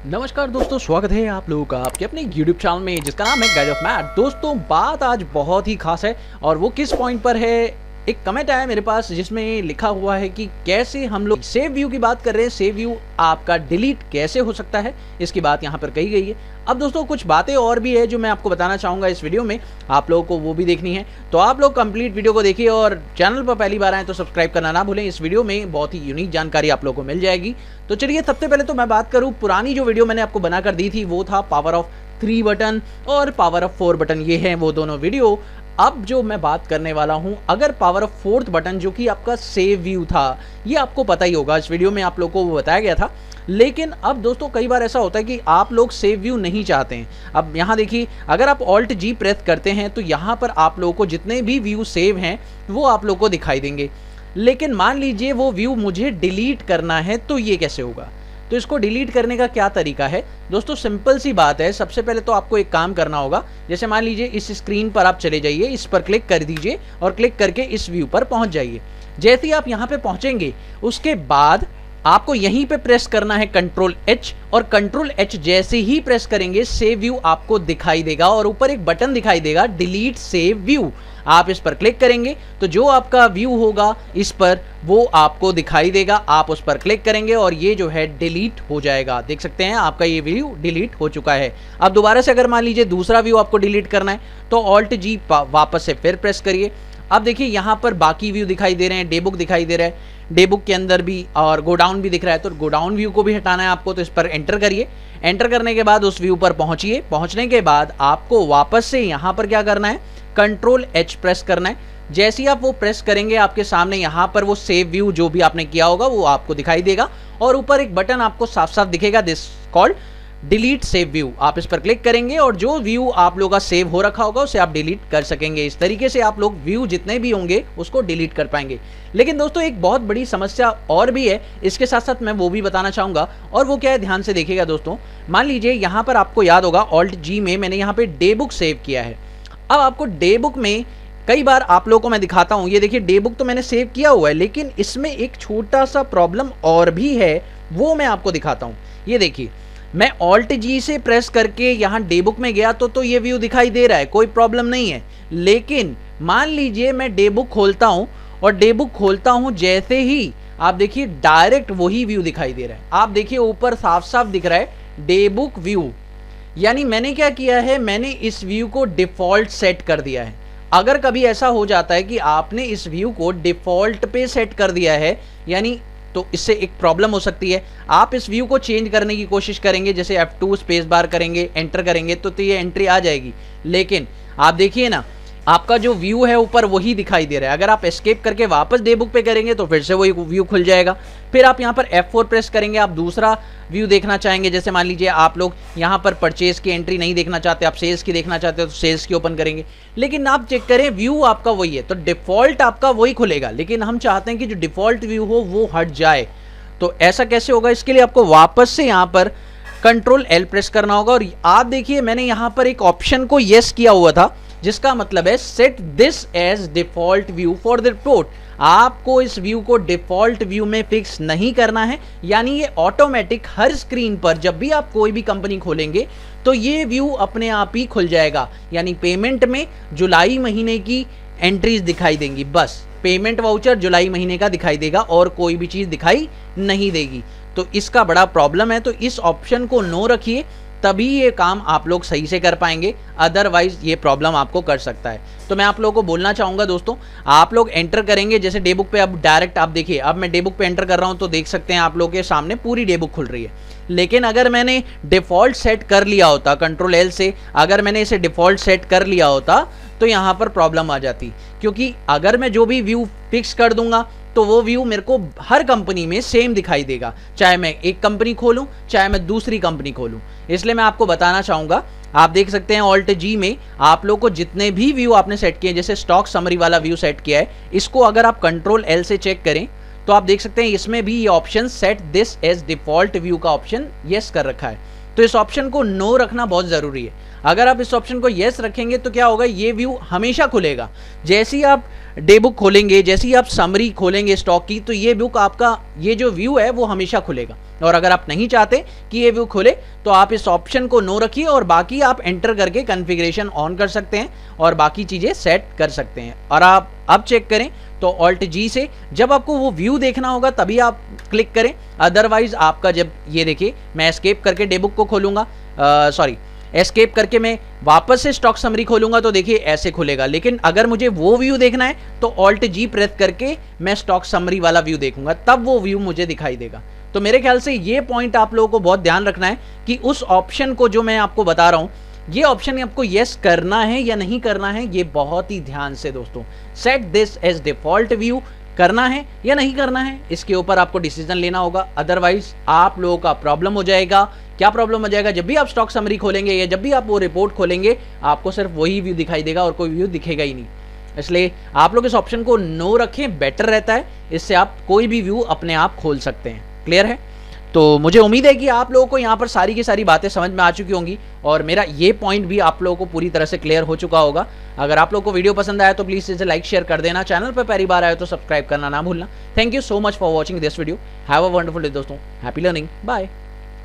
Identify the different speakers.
Speaker 1: नमस्कार दोस्तों, स्वागत है आप लोगों का आपके अपने YouTube चैनल में जिसका नाम है गाइड ऑफ मैथ। दोस्तों, बात आज बहुत ही खास है और वो किस पॉइंट पर है। एक कमेंट आया मेरे पास जिसमें लिखा हुआ है कि कैसे हम लोग सेव व्यू की बात कर रहे हैं, सेव व्यू आपका डिलीट कैसे हो सकता है, इसकी बात यहाँ पर कही गई है। अब दोस्तों कुछ बातें और भी है जो मैं आपको बताना चाहूँगा इस वीडियो में, आप लोगों को वो भी देखनी है। तो आप लोग कंप्लीट वीडियो को देखिए और चैनल पर पहली बार आए तो सब्सक्राइब करना ना भूलें। इस वीडियो में बहुत ही यूनिक जानकारी आप लोगों को मिल जाएगी। तो चलिए, सबसे पहले तो मैं बात करूँ, पुरानी जो वीडियो मैंने आपको बनाकर दी थी वो था पावर ऑफ 3 बटन और पावर ऑफ 4 बटन, ये है वो दोनों वीडियो। अब जो मैं बात करने वाला हूं, अगर पावर ऑफ 4th बटन जो कि आपका सेव व्यू था, ये आपको पता ही होगा, इस वीडियो में आप लोगों को वो बताया गया था। लेकिन अब दोस्तों कई बार ऐसा होता है कि आप लोग सेव व्यू नहीं चाहते हैं। अब यहाँ देखिए, अगर आप ऑल्ट जी प्रेस करते हैं तो यहाँ पर आप लोगों को जितने भी व्यू सेव हैं वो आप लोगों को दिखाई देंगे। लेकिन मान लीजिए वो व्यू मुझे डिलीट करना है, तो ये कैसे होगा? तो इसको डिलीट करने का क्या तरीका है दोस्तों? सिंपल सी बात है। सबसे पहले तो आपको एक काम करना होगा, जैसे मान लीजिए इस स्क्रीन पर आप चले जाइए, इस पर क्लिक कर दीजिए और क्लिक करके इस व्यू पर पहुंच जाइए। जैसे ही आप यहां पे पहुंचेंगे उसके बाद आपको यहीं पे प्रेस करना है कंट्रोल एच, और कंट्रोल एच जैसे ही प्रेस करेंगे सेव व्यू आपको दिखाई देगा और ऊपर एक बटन दिखाई देगा डिलीट सेव व्यू। आप इस पर क्लिक करेंगे तो जो आपका व्यू होगा इस पर वो आपको दिखाई देगा। आप उस पर क्लिक करेंगे और ये जो है डिलीट हो जाएगा। देख सकते हैं आपका ये व्यू डिलीट हो चुका है। अब दोबारा से अगर मान लीजिए दूसरा व्यू आपको डिलीट करना है तो ऑल्ट जी वापस से फिर प्रेस करिए। अब देखिए यहाँ पर बाकी व्यू दिखाई दे रहे हैं, डे बुक दिखाई दे रहा है, डे बुक के अंदर भी, और गोडाउन भी दिख रहा है। तो गोडाउन व्यू को भी हटाना है आपको, तो इस पर एंटर करिए। एंटर करने के बाद उस व्यू पर पहुंचिए। पहुंचने के बाद आपको वापस से यहाँ पर क्या करना है, कंट्रोल एच प्रेस करना है। जैसे ही आप वो प्रेस करेंगे आपके सामने यहाँ पर वो सेव व्यू जो भी आपने किया होगा वो आपको दिखाई देगा और ऊपर एक बटन आपको साफ साफ दिखेगा, this called delete save view. आप इस पर क्लिक करेंगे और जो व्यू आप लोगों का सेव हो रखा होगा उसे आप डिलीट कर सकेंगे। इस तरीके से आप लोग व्यू जितने भी होंगे उसको डिलीट कर पाएंगे। लेकिन दोस्तों एक बहुत बड़ी समस्या और भी है, इसके साथ साथ मैं वो भी बताना चाहूंगा, और वो क्या है, ध्यान से देखिएगा दोस्तों। मान लीजिए यहाँ पर आपको याद होगा ऑल्ट जी में मैंने यहाँ पे डे बुक सेव किया है। अब आपको डे बुक में कई बार आप लोगों को मैं दिखाता हूं, ये देखिए डे बुक तो मैंने सेव किया हुआ है, लेकिन इसमें एक छोटा सा प्रॉब्लम और भी है, वो मैं आपको दिखाता हूं। ये देखिए, मैं ऑल्ट जी से प्रेस करके यहाँ डे बुक में गया तो ये व्यू दिखाई दे रहा है, कोई प्रॉब्लम नहीं है। लेकिन मान लीजिए मैं डे बुक खोलता हूं और डे बुक खोलता हूं, जैसे ही आप देखिए डायरेक्ट वही व्यू दिखाई दे रहा है। आप देखिए ऊपर साफ साफ दिख रहा है डे बुक व्यू। यानी मैंने क्या किया है, मैंने इस व्यू को डिफॉल्ट सेट कर दिया है। अगर कभी ऐसा हो जाता है कि आपने इस व्यू को डिफॉल्ट पे सेट कर दिया है, यानी तो इससे एक प्रॉब्लम हो सकती है। आप इस व्यू को चेंज करने की कोशिश करेंगे, जैसे F2 स्पेस बार करेंगे, एंटर करेंगे तो ये एंट्री आ जाएगी। लेकिन आप देखिए ना, आपका जो व्यू है ऊपर वही दिखाई दे रहा है। अगर आप एस्केप करके वापस डे बुक पे करेंगे तो फिर से वही व्यू खुल जाएगा। फिर आप यहाँ पर F4 प्रेस करेंगे, आप दूसरा व्यू देखना चाहेंगे, जैसे मान लीजिए आप लोग यहाँ पर परचेज की एंट्री नहीं देखना चाहते, आप सेल्स की देखना चाहते हो तो सेल्स की ओपन करेंगे। लेकिन आप चेक करें व्यू आपका वही है, तो डिफॉल्ट आपका वही खुलेगा, लेकिन हम चाहते हैं कि जो डिफॉल्ट व्यू हो वो हट जाए। तो ऐसा कैसे होगा? इसके लिए आपको वापस से यहाँ पर कंट्रोल एल प्रेस करना होगा और आप देखिए मैंने यहाँ पर एक ऑप्शन को येस किया हुआ था, जिसका मतलब है set this as default view for the report. आपको इस व्यू को डिफॉल्ट व्यू में फिक्स नहीं करना है, यानी ये ऑटोमेटिक हर स्क्रीन पर जब भी आप कोई भी कंपनी खोलेंगे तो ये व्यू अपने आप ही खुल जाएगा। यानी पेमेंट में जुलाई महीने की एंट्रीज दिखाई देंगी, बस पेमेंट वाउचर जुलाई महीने का दिखाई देगा और कोई भी चीज दिखाई नहीं देगी। तो इसका बड़ा प्रॉब्लम है, तो इस ऑप्शन को नो रखिए, तभी ये काम आप लोग सही से कर पाएंगे, अदरवाइज ये प्रॉब्लम आपको कर सकता है। तो मैं आप लोगों को बोलना चाहूँगा दोस्तों, आप लोग एंटर करेंगे, जैसे डे बुक पे अब डायरेक्ट आप देखिए, अब मैं डे बुक पे एंटर कर रहा हूँ तो देख सकते हैं आप लोगों के सामने पूरी डे बुक खुल रही है। लेकिन अगर मैंने डिफ़ॉल्ट सेट कर लिया होता, कंट्रोल एल से अगर मैंने इसे डिफ़ॉल्ट सेट कर लिया होता तो यहाँ पर प्रॉब्लम आ जाती, क्योंकि अगर मैं जो भी व्यू फिक्स कर दूंगा तो वो व्यू मेरे को हर कंपनी में सेम दिखाई देगा, चाहे मैं एक कंपनी खोलूं चाहे मैं दूसरी कंपनी खोलूं। इसलिए मैं आपको बताना चाहूंगा, आप देख सकते हैं ऑल्ट जी में आप लोग को जितने भी व्यू आपने सेट किए, जैसे स्टॉक समरी वाला व्यू सेट किया है, इसको अगर आप कंट्रोल एल से चेक करें तो आप देख सकते हैं इसमें भी ये option set this as default view का ऑप्शन यस कर रखा है। तो इस ऑप्शन को नो रखना बहुत ज़रूरी है। अगर आप इस ऑप्शन को येस रखेंगे तो क्या होगा, ये व्यू हमेशा खुलेगा। जैसे ही आप डे बुक खोलेंगे, जैसे ही आप समरी खोलेंगे स्टॉक की, तो ये बुक आपका, ये जो व्यू है वो हमेशा खुलेगा। और अगर आप नहीं चाहते कि ये व्यू खुले तो आप इस ऑप्शन को नो रखिए और बाकी आप एंटर करके कॉन्फ़िगरेशन ऑन कर सकते हैं और बाकी चीज़ें सेट कर सकते हैं। और आप अब चेक करें तो ऑल्ट जी से जब आपको वो व्यू देखना होगा तभी आप क्लिक करें, अदरवाइज आपका जब ये देखिए मैं एस्केप करके डे बुक को खोलूंगा, एस्केप करके मैं वापस से स्टॉक समरी खोलूंगा तो देखिए ऐसे खुलेगा। लेकिन अगर मुझे वो व्यू देखना है तो ऑल्ट जी प्रेस करके मैं स्टॉक समरी वाला व्यू देखूंगा, तब वो व्यू मुझे दिखाई देगा। तो मेरे ख्याल से ये पॉइंट आप लोगों को बहुत ध्यान रखना है कि उस ऑप्शन को जो मैं आपको बता रहा हूं, ये ऑप्शन आपको यस करना है या नहीं करना है, ये बहुत ही ध्यान से दोस्तों, set this as default view करना है या नहीं करना है, इसके ऊपर आपको डिसीजन लेना होगा। अदरवाइज आप लोगों का प्रॉब्लम हो जाएगा। क्या प्रॉब्लम हो जाएगा, जब भी आप स्टॉक समरी खोलेंगे या जब भी आप वो रिपोर्ट खोलेंगे आपको सिर्फ वही व्यू दिखाई देगा और कोई व्यू दिखेगा ही नहीं। इसलिए आप लोग इस ऑप्शन को नो रखें, बेटर रहता है, इससे आप कोई भी व्यू अपने आप खोल सकते हैं। क्लियर है? तो मुझे उम्मीद है कि आप लोगों को यहाँ पर सारी की सारी बातें समझ में आ चुकी होंगी और मेरा ये पॉइंट भी आप लोगों को पूरी तरह से क्लियर हो चुका होगा। अगर आप लोगों को वीडियो पसंद आया तो प्लीज़ इसे लाइक शेयर कर देना, चैनल पर पहली बार आए तो सब्सक्राइब करना ना भूलना। Thank you so much for watching this video. Have a wonderful day दोस्तों, हैप्पी लर्निंग, बाय।